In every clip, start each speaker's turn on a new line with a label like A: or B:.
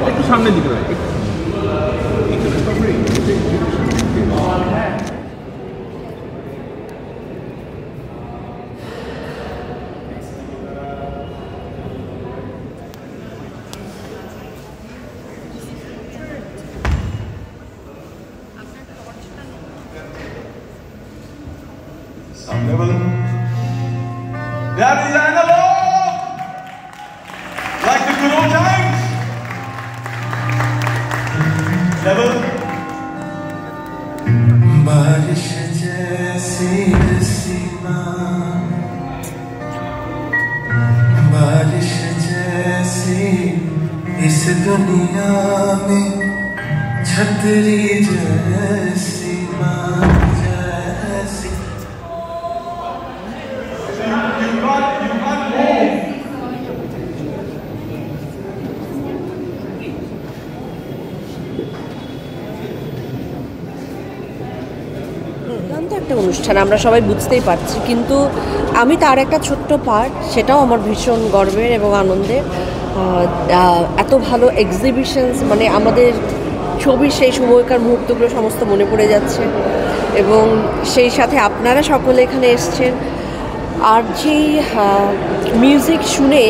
A: একটু সামনের দিকে রয়েছে।
B: Some level. That is analog. Like the good old times. Level. बारिश जैसी सीमा, बारिश जैसी इस दुनिया में, छतरी जैसी माँ जैसी। You got home.
C: দুর্দান্ত একটা অনুষ্ঠান, আমরা সবাই বুঝতেই পারছি, কিন্তু আমি তার একটা ছোট্ট পার্ট, সেটাও আমার ভীষণ গর্বের এবং আনন্দের। এত ভালো এক্সিবিশনস, মানে আমাদের ছবির সেই সময়কার মুহূর্তগুলো সমস্ত মনে পড়ে যাচ্ছে, এবং সেই সাথে আপনারা সকলে এখানে এসছেন। আর যেই মিউজিক শুনে,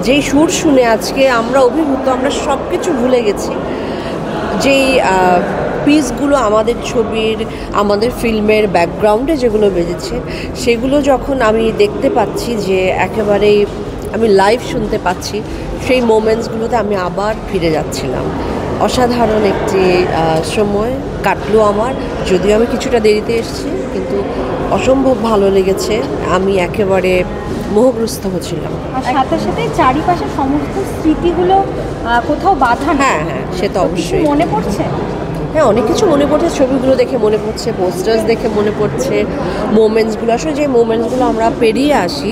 C: যেই সুর শুনে আজকে আমরা অভিভূত, আমরা সব কিছু ভুলে গেছি। যেই পিসগুলো আমাদের ছবির, আমাদের ফিল্মের ব্যাকগ্রাউন্ডে যেগুলো বেজেছে, সেগুলো যখন আমি দেখতে পাচ্ছি, যে একেবারেই আমি লাইভ শুনতে পাচ্ছি, সেই মোমেন্টসগুলোতে আমি আবার ফিরে যাচ্ছিলাম। অসাধারণ একটি সময় কাটলো আমার, যদিও আমি কিছুটা দেরিতে এসেছি, কিন্তু অসম্ভব ভালো লেগেছে। আমি একেবারে মোহগ্রস্ত হচ্ছিলাম।
D: আর সাথে সাথে চারিপাশে সমস্ত স্মৃতিগুলো কোথাও বাধা না।
C: হ্যাঁ হ্যাঁ, সে তো অবশ্যই
D: মনে পড়ছে।
C: হ্যাঁ, অনেক কিছু মনে পড়ছে, ছবিগুলো দেখে মনে পড়ছে, পোস্টার্স দেখে মনে পড়ছে, মোমেন্টসগুলো। আসলে যে মোমেন্টসগুলো আমরা পেরিয়ে আসি,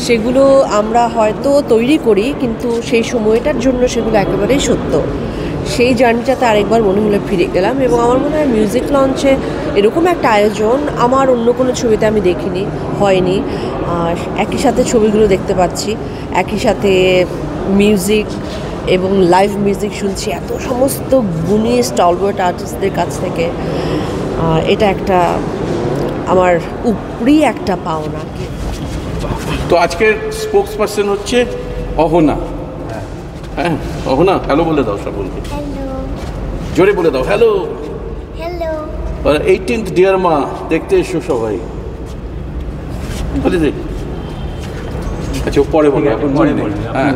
C: সেগুলো আমরা হয়তো তৈরি করি, কিন্তু সেই সময়টার জন্য সেগুলো একেবারেই সত্য। সেই জার্নিটাতে আরেকবার মনে হলে ফিরে গেলাম, এবং আমার মনে হয় মিউজিক লঞ্চে এরকম একটা আয়োজন আমার অন্য কোনো ছবিতে আমি দেখিনি, হয়নি। একই সাথে ছবিগুলো দেখতে পাচ্ছি, একই সাথে মিউজিক এবং লাইভ মিউজিক শুনছি এত সমস্ত গুণী স্টলওয়ার্ট আর্টিস্টদের কাছ থেকে। এটা একটা আমার উপরি একটা পাওনা।
A: তো আজকের স্পোক্স পার্সন হচ্ছে অহনা। হ্যাঁ, অহনা, হ্যালো বলে দাও সকলকে। জোরে বলে দাও হ্যালো।
E: হ্যালো।
A: 18th ডিয়ার মা দেখতে এসো সবাই, বলে দে। আচ্ছা, পরে বলো, এখন মনে নেই। হ্যাঁ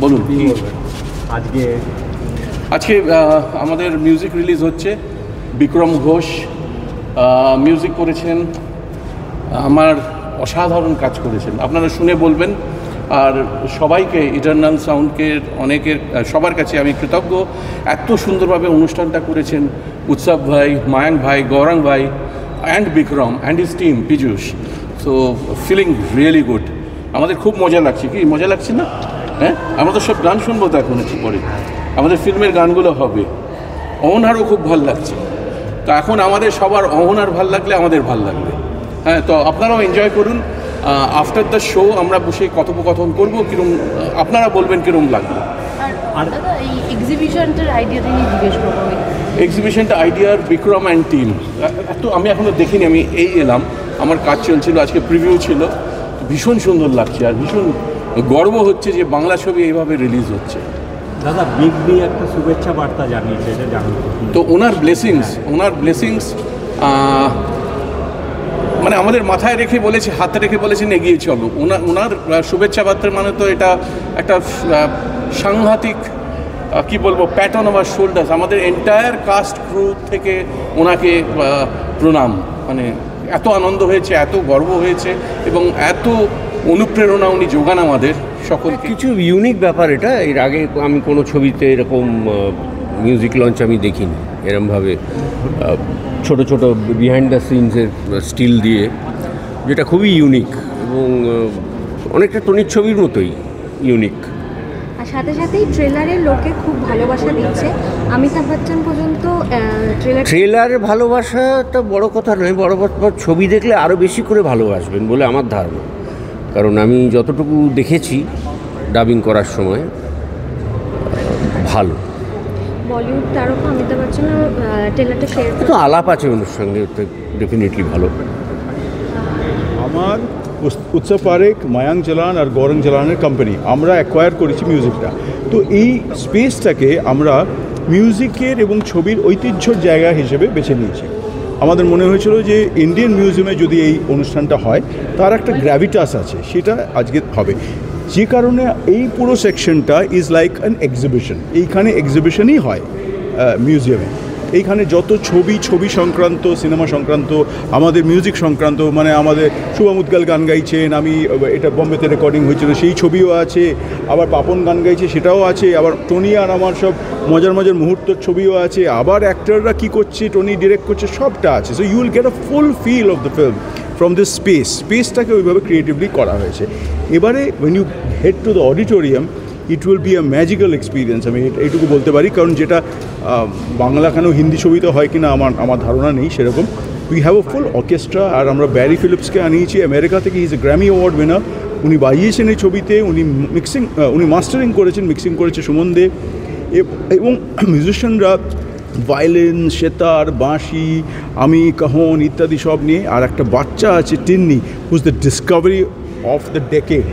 A: বলুন। আজকে আমাদের মিউজিক রিলিজ হচ্ছে। বিক্রম ঘোষ মিউজিক করেছেন, আমার অসাধারণ কাজ করেছেন, আপনারা শুনে বলবেন। আর সবাইকে, ইটারনাল সাউন্ডকে সবার কাছে আমি কৃতজ্ঞ। এত সুন্দরভাবে অনুষ্ঠানটা করেছেন উৎসব ভাই, মায়াঙ্ক ভাই, গৌরাঙ্গ ভাই, and Vikram and his team Piyush. So feeling really good. আমাদের খুব মজা লাগছে। কি মজা লাগছে না? হ্যাঁ, আমরা তো সব গান শুনবো তো এখন একটু পরে, আমাদের ফিল্মের গানগুলো হবে। অহনারও খুব ভাল লাগছে। তো এখন আমাদের সবার অহনার ভাল লাগলে আমাদের ভাল লাগবে। হ্যাঁ, তো আপনারাও এনজয় করুন। আফটার দ্য শো আমরা বসে কথোপকথন করবো, কিরম আপনারা বলবেন কিরম লাগবে।
D: আর দাদা, এই এক্সিবিশনটার আইডিয়া থেকে জিজ্ঞেস করবো।
A: এক্সিবিশনটা আইডিয়ার বিক্রম অ্যান্ড টিম। এত আমি এখনও দেখিনি, আমি এই এলাম, আমার কাজ চলছিল, আজকে প্রিভিউ ছিল। ভীষণ সুন্দর লাগছে, আর ভীষণ গর্ব হচ্ছে যে বাংলা ছবি এইভাবে রিলিজ হচ্ছে।
F: দাদা, বিগ বি একটা শুভেচ্ছা বার্তা জানিয়েছে, এটা জানুন।
A: তো ওনার ব্লেসিংস মানে আমাদের মাথায় রেখে বলেছে, হাতে রেখে বলেছেন এগিয়ে চলো। ওনার শুভেচ্ছা বার্তার মানে তো এটা একটা সাংঘাতিক, কি বলবো, প্যাটার্ন অফ আর শোল্ডার্স। আমাদের এন্টায়ার কাস্ট ক্রু থেকে ওনাকে প্রণাম। মানে এত আনন্দ হয়েছে, এত গর্ব হয়েছে, এবং এত অনুপ্রেরণা উনি যোগান আমাদের সকলকে।
G: কিছু ইউনিক ব্যাপার এটা, এর আগে আমি কোনো ছবিতে এরকম মিউজিক লঞ্চ আমি দেখিনি এরমভাবে, ছোট ছোট বিহাইন্ড দ্য সিনসের স্টিল দিয়ে, যেটা খুবই ইউনিক এবং অনেকটা টনির ছবির মতোই ইউনিক।
D: আর সাথে সাথেই ট্রেলারে লোকে খুব ভালোবাসা দিচ্ছে, অমিতাভ বচ্চন পর্যন্ত
G: ট্রেলারে ভালোবাসাটা বড় কথা নয়, বড় কথা ছবি দেখলে আরও বেশি করে ভালোবাসবেন বলে আমার ধারণা। কারণ আমি যতটুকু দেখেছি ডাবিং করার সময় ভালো।
D: বলিউড তারকা অমিতাভ বচ্চনের ট্রেলারটা শেয়ার
G: তো আলাপ আছে ওনার সঙ্গে, ডেফিনেটলি ভালো।
E: আমার উৎসব পারেখ, মায়াঙ্ক জালান আর গৌরং জালানের কোম্পানি, আমরা অ্যাকোয়ার করেছি মিউজিকটা। তো এই স্পেসটাকে আমরা মিউজিকের এবং ছবির ঐতিহ্যর জায়গা হিসেবে বেছে নিয়েছি। আমাদের মনে হয়েছিল যে ইন্ডিয়ান মিউজিয়ামে যদি এই অনুষ্ঠানটা হয় তার একটা গ্র্যাভিটাস আছে, সেটা আজকে হবে। যে কারণে এই পুরো সেকশনটা ইজ লাইক অ্যান এক্সিবিশন। এইখানে এক্সিবিশনই হয় মিউজিয়ামে। এইখানে যত ছবি সংক্রান্ত, সিনেমা সংক্রান্ত, আমাদের মিউজিক সংক্রান্ত, মানে আমাদের শুভম উদ্গাল গান গাইছেন, আমি এটা বম্বেতে রেকর্ডিং হয়েছিল সেই ছবিও আছে, আবার পাপন গান গাইছে সেটাও আছে, আবার টনি আর আমার সব মজার মুহূর্তের ছবিও আছে, আবার অ্যাক্টররা কী করছে, টনি ডিরেক্ট করছে, সবটা আছে। So you will get a full feel of the film from this স্পেসটাকে ওইভাবে ক্রিয়েটিভলি করা হয়েছে। এবারে when you head to the auditorium, it will be a magical experience, আমি এইটুকু বলতে পারি। কারণ যেটা বাংলা কেন হিন্দি ছবিতে হয় কিনা আমার ধারণা নেই সেরকম। We have a full orchestra, আর আমরা ব্যারি ফিলিপসকে আনিয়েছি আমেরিকা থেকে। He is a Grammy award winner, উনি বাজিয়েছেন এই ছবিতে, উনি মাস্টারিং করেছেন, মিক্সিং করেছে সুমন দে, এবং মিউজিশিয়ানরা ভায়োলিন, সেতার, বাঁশি, আমি কাহন ইত্যাদি সব নিয়ে। আর একটা বাচ্চা আছে Tinni, whose the discovery of the decade,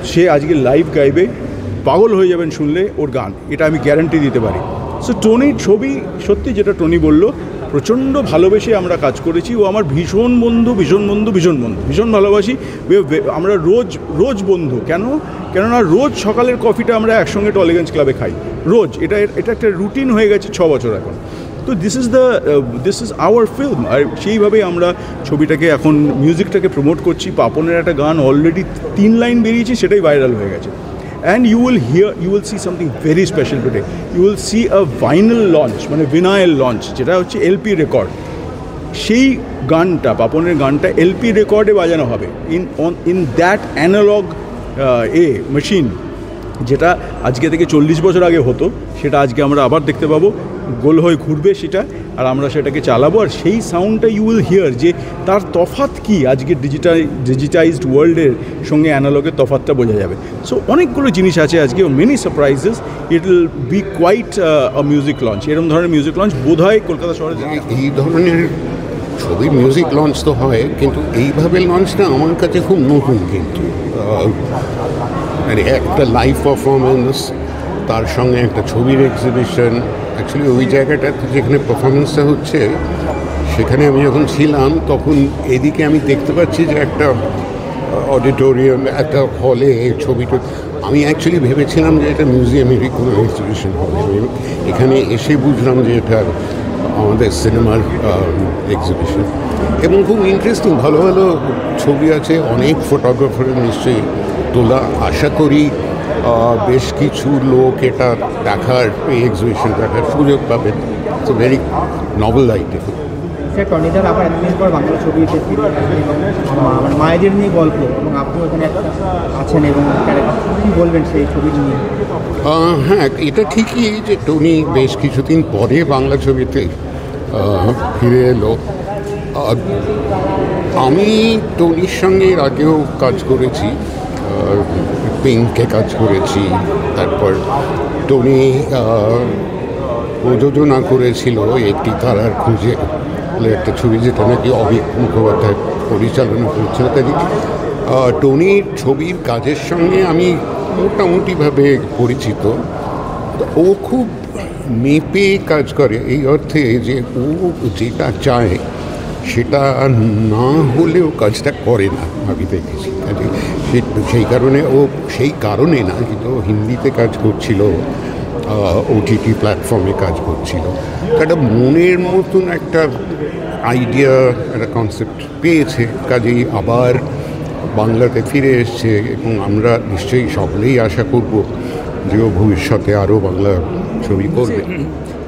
E: সে আজকে লাইভ গাইবে, পাগল হয়ে যাবেন শুনলে ওর গান, এটা আমি গ্যারান্টি দিতে পারি। সো টনির ছবি সত্যি, যেটা টনি বলল, প্রচণ্ড ভালোবেসে আমরা কাজ করেছি। ও আমার ভীষণ বন্ধু, ভীষণ ভালোবাসি। আমরা রোজ বন্ধু। কেননা রোজ সকালের কফিটা আমরা একসঙ্গে টলিগঞ্জ ক্লাবে খাই, রোজ। এটা একটা রুটিন হয়ে গেছে 6 বছর এখন। তো দিস ইজ আওয়ার ফিল্ম। আর সেইভাবেই আমরা ছবিটাকে এখন মিউজিকটাকে প্রমোট করছি। পাপনের একটা গান অলরেডি 3 লাইন বেরিয়েছে, সেটাই ভাইরাল হয়ে গেছে। And you will see something very special today. You will see a vinyl launch, মানে vinyl launch, যেটা হচ্ছে এলপি রেকর্ড। সেই গানটা, পাপনের গানটা এলপি রেকর্ডে বাজানো হবে ইন দ্যাট অ্যানালগ মেশিন, যেটা আজকে থেকে 40 বছর আগে হতো, সেটা আজকে আমরা আবার দেখতে পাবো। গোল হয়ে ঘুরবে সেটা, আর আমরা সেটাকে চালাবো। আর সেই সাউন্ডটা ইউ উইল হিয়ার, যে তার তফাৎ কী আজকে ডিজিটাইজড ওয়ার্ল্ডের সঙ্গে অ্যানালগের তফাৎটা বোঝা যাবে। সো অনেকগুলো জিনিস আছে আজকে, many surprises. It will be quite a music launch. এরকম ধরনের মিউজিক লঞ্চ বোধ হয় কলকাতা শহরে
H: এই ধরনের ছবির মিউজিক লঞ্চ তো হয়, কিন্তু এইভাবে লঞ্চটা আমার কাছে খুব নতুন। কিন্তু মানে একটা লাইভ পারফরমেন্স, তার সঙ্গে একটা ছবির এক্সিবিশন। অ্যাকচুয়ালি ওই জায়গাটাতে যেখানে পারফরমেন্সটা হচ্ছে, সেখানে আমি যখন ছিলাম তখন এদিকে আমি দেখতে পাচ্ছি যে একটা অডিটোরিয়াম, একটা হলে ছবিটা। আমি অ্যাকচুয়ালি ভেবেছিলাম যে এটা মিউজিয়ামেরই কোনো এক্সিবিশন হবে। এখানে এসে বুঝলাম যে এটা আমাদের সিনেমার এক্সিবিশন, এবং খুব ইন্টারেস্টিং, ভালো ছবি আছে। অনেক ফটোগ্রাফারের নিশ্চয়ই তোলা। আশা করি বেশ কিছু লোক এটা দেখার, এই এক্সিবিশন দেখার সুযোগ পাবেন। It's a very novel item.
I: Sir, টনিদার আবার এতদিন পর বাংলা ছবি এসেছে, মানে মায়েদের নিয়ে গল্প, এবং আপনিও এখানে আছেন এবং কী বলবেন সেই ছবি নিয়ে?
H: হ্যাঁ, এটা ঠিকই যে টনি বেশ কিছুদিন পরে বাংলা ছবিতে ফিরে এলো। আমি টনির সঙ্গে এর আগেও কাজ করেছি, পিঙ্কে কাজ করেছি। তারপর টনি প্রযোজনা করেছিল একটি তারার খুঁজে, একটা ছবি, যেটা নাকি অভিক মুখোপাধ্যায় পরিচালনা করেছিল। তাই টনির ছবির কাজের সঙ্গে আমি মোটামুটিভাবে পরিচিত। ও খুব মেপে কাজ করে, এই অর্থে যে ও যেটা চায় সেটা না হলেও কাজটা করে না, আমি দেখেছি। সেই কারণে না, কিন্তু হিন্দিতে কাজ করছিল, ওটিটি প্ল্যাটফর্মে কাজ করছিল। একটা মনের মতন একটা আইডিয়া, একটা কনসেপ্ট পেয়েছে, কাজেই আবার বাংলাতে ফিরে এসছে। এবং আমরা নিশ্চয়ই সকলেই আশা করব যে ও ভবিষ্যতে আরও বাংলা ছবি করবে।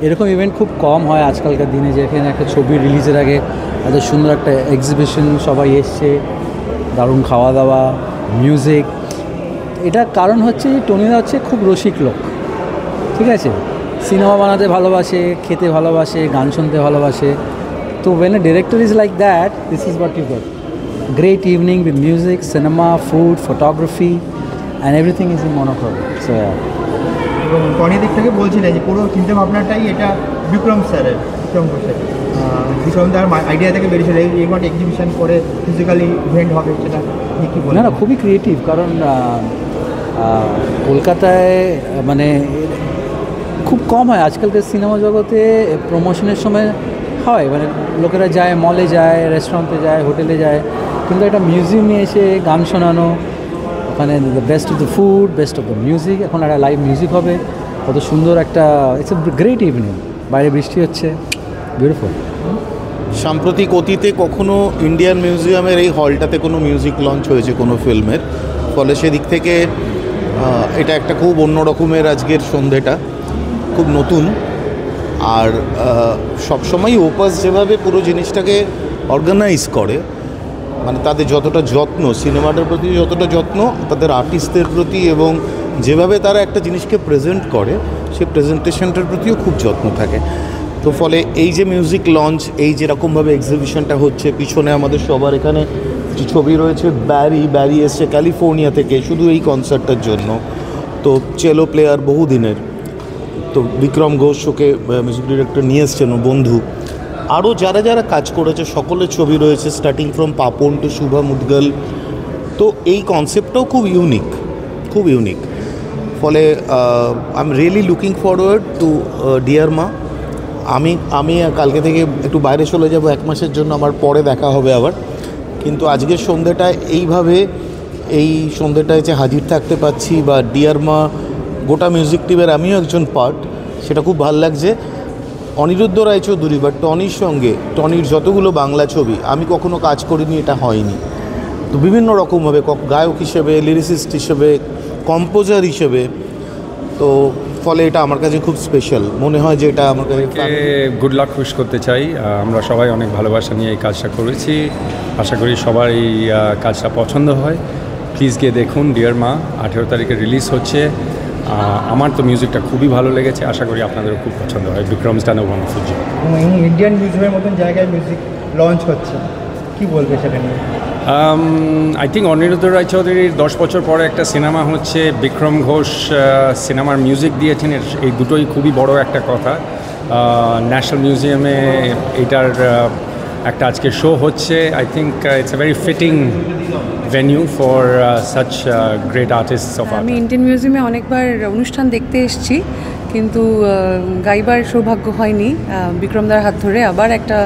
J: এরকম ইভেন্ট খুব কম হয় আজকালকার দিনে, যেখানে একটা ছবি রিলিজের আগে এত সুন্দর একটা এক্সিবিশন, সবাই এসছে, দারুণ খাওয়া দাওয়া, মিউজিক। এটা কারণ হচ্ছে টনিদা হচ্ছে খুব রসিক লোক, ঠিক আছে, সিনেমা বানাতে ভালোবাসে, খেতে ভালোবাসে, গান শুনতে ভালোবাসে। তো when a director is like that, this is what you got. Great evening with music, cinema, food, photography, and everything is in monochrome. So
I: এবং টনি দিক থেকে বলছিলেন যে পুরো চিন্তা ভাবনাটাই এটা বিক্রম স্যারের, বিক্রম ঘোষের। বিক্রম তার আইডিয়া থেকে বেরিয়েছিল এই মাঠ এক্সিবিশন করে ফিজিক্যালি ইভেন্ট হবে, সেটা কি বলেন?
J: না, খুবই ক্রিয়েটিভ, কারণ কলকাতায় মানে খুব কম হয় আজকালকার সিনেমা জগতে। প্রমোশনের সময় হয়, মানে লোকেরা যায়, মলে যায়, রেস্টুরেন্টে যায়, হোটেলে যায়, কিন্তু একটা মিউজিয়ামে এসে গান শোনানো, ওখানে the best of the food, best of the music, এখন একটা লাইভ মিউজিক হবে, কত সুন্দর একটা, ইটস এ গ্রেট ইভিনিং, বাইরে বৃষ্টি হচ্ছে, বিউটিফুল।
K: সাম্প্রতিক অতীতে কখনো ইন্ডিয়ান মিউজিয়ামের এই হলটাতে কোনো মিউজিক লঞ্চ হয়েছে কোনো ফিল্মের, ফলে সেদিক থেকে এটা একটা খুব অন্য রকমের আজকের সন্ধেটা, খুব নতুন। আর সবসময় ওপাস যেভাবে পুরো জিনিসটাকে অর্গানাইজ করে, মানে তাদের যতটা যত্ন, সিনেমাটার প্রতি যতটা যত্ন, তাদের আর্টিস্টদের প্রতি, এবং যেভাবে তারা একটা জিনিসকে প্রেজেন্ট করে, সেই প্রেজেন্টেশনটার প্রতিও খুব যত্ন থাকে। তো ফলে এই যে মিউজিক লঞ্চ, এই যেরকমভাবে এক্সিবিশনটা হচ্ছে, পিছনে আমাদের সবার এখানে যে ছবি রয়েছে, ব্যারি এসছে ক্যালিফোর্নিয়া থেকে শুধু এই কনসার্টটার জন্য, তো চেলো প্লেয়ার বহুদিনের, তো বিক্রম ঘোষ ওকে মিউজিক ডিরেক্টর নিয়ে এসছেন, বন্ধু, আরও যারা যারা কাজ করেছে সকলের ছবি রয়েছে, starting from Papon to Shubha Mudgal. তো এই কনসেপ্টটাও খুব ইউনিক, খুব ইউনিক। ফলে I am really looking forward to dear Ma. আমি কালকে থেকে একটু বাইরে চলে যাব 1 মাসের জন্য, আমার পরে দেখা হবে আবার, কিন্তু আজকের সন্ধ্যেটায় এইভাবে, এই সন্ধ্যেটায় যে হাজির থাকতে পারছি, বা ডিয়ার মা গোটা মিউজিক টিমের আমিও একজন পার্ট, সেটা খুব ভালো লাগছে। অনিরুদ্ধ রায়চৌধুরী বা টনির সঙ্গে, টনির যতগুলো বাংলা ছবি আমি কখনো কাজ করিনি, এটা হয়নি। তো বিভিন্ন রকমভাবে গায়ক হিসেবে, লিরিসিস্ট হিসেবে, কম্পোজার হিসেবে, তো ফলে এটা আমার কাছে খুব স্পেশাল মনে হয়, যে এটা আমার কাছে
L: গুড লাক উইশ করতে চাই। আমরা সবাই অনেক ভালোবাসা নিয়ে এই কাজটা করেছি, আশা করি সবার এই কাজটা পছন্দ হয়। প্লিজ গিয়ে দেখুন, ডিয়ার মা 18 তারিখে রিলিজ হচ্ছে। আমার তো মিউজিকটা খুবই ভালো লেগেছে, আশা করি আপনাদেরও খুব পছন্দ হয়। বিক্রমস ডান ওয়ান ফুজি।
I: ইন্ডিয়ান মিউজিয়ামের মতন জায়গায় মিউজিক লঞ্চ হচ্ছে, কি বলবে সেটা নিয়ে?
L: আই থিঙ্ক অনিরুদ্ধ রায়চৌধুরীর 10 বছর পরে একটা সিনেমা হচ্ছে, বিক্রম ঘোষ সিনেমার মিউজিক দিয়েছেন, এই দুটোই খুবই বড় একটা কথা। ন্যাশনাল মিউজিয়ামে এটার একটা আজকে শো হচ্ছে। I think it's a very fitting venue for such great artists of art.
M: আমি ইন্ডিয়ান মিউজিয়ামে অনেকবার অনুষ্ঠান দেখতে এসেছি, কিন্তু গাইবার সৌভাগ্য হয়নি। বিক্রমদার হাত ধরে আবার একটা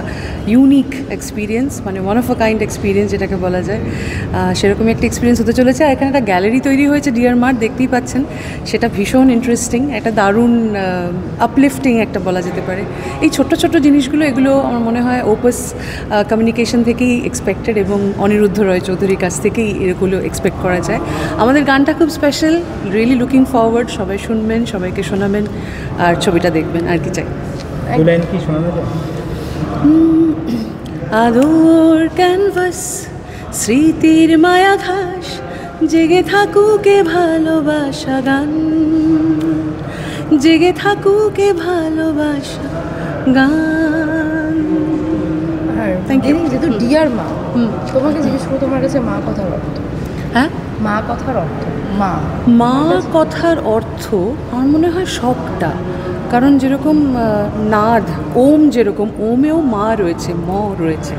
M: ইউনিক এক্সপিরিয়েন্স, মানে one of a kind experience যেটাকে বলা যায়, সেরকমই একটা এক্সপিরিয়েন্স হতে চলেছে। আর এখানে একটা গ্যালারি তৈরি হয়েছে ডিয়ার মার্ট, দেখতেই পাচ্ছেন, সেটা ভীষণ ইন্টারেস্টিং, একটা দারুণ আপলিফটিং একটা বলা যেতে পারে। এই ছোট্ট ছোট্ট জিনিসগুলো, এগুলো আমার মনে হয় ওপাস কমিউনিকেশন থেকেই এক্সপেক্টেড, এবং অনিরুদ্ধ রায়চৌধুরীর কাছ থেকেই এগুলো এক্সপেক্ট করা যায়। আমাদের গানটা খুব স্পেশাল, রিয়েলি লুকিং ফরওয়ার্ড, সবাই শুনবেন, সবাইকে শোনাবেন, আর ছবিটা দেখবেন, আর কি চাই।
I: কি শোনানো যায়?
M: আলোর ক্যানভাস, স্মৃতির মায়া ঘাস, জেগে থাকুকে ভালোবাসা গান, জেগে থাকুকে ভালোবাসা গান। Thank you.
N: যেহেতু ডিয়ার মা, তোমাকে জিজ্ঞেস করবো, তোমার কাছে মা কথার অর্থ?
M: হ্যাঁ,
N: মা কথার অর্থ,
M: মা কথার অর্থ আমার মনে হয় সবটা। কারণ যেরকম নাদ, ওম, যেরকম ওমেও মা রয়েছে, ম রয়েছে,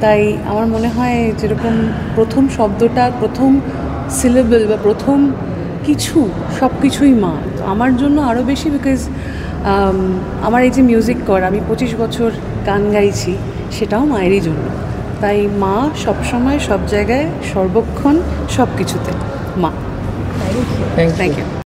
M: তাই আমার মনে হয় যেরকম প্রথম শব্দটা, প্রথম সিলেবল বা প্রথম কিছু, সব কিছুই মা। তো আমার জন্য আরও বেশি, বিকজ আমার এই যে মিউজিক কর, আমি 25 বছর গান গাইছি, সেটাও মায়েরই জন্য। তাই মা সবসময়, সব জায়গায়, সর্বক্ষণ, সব কিছুতে মা। Thank you.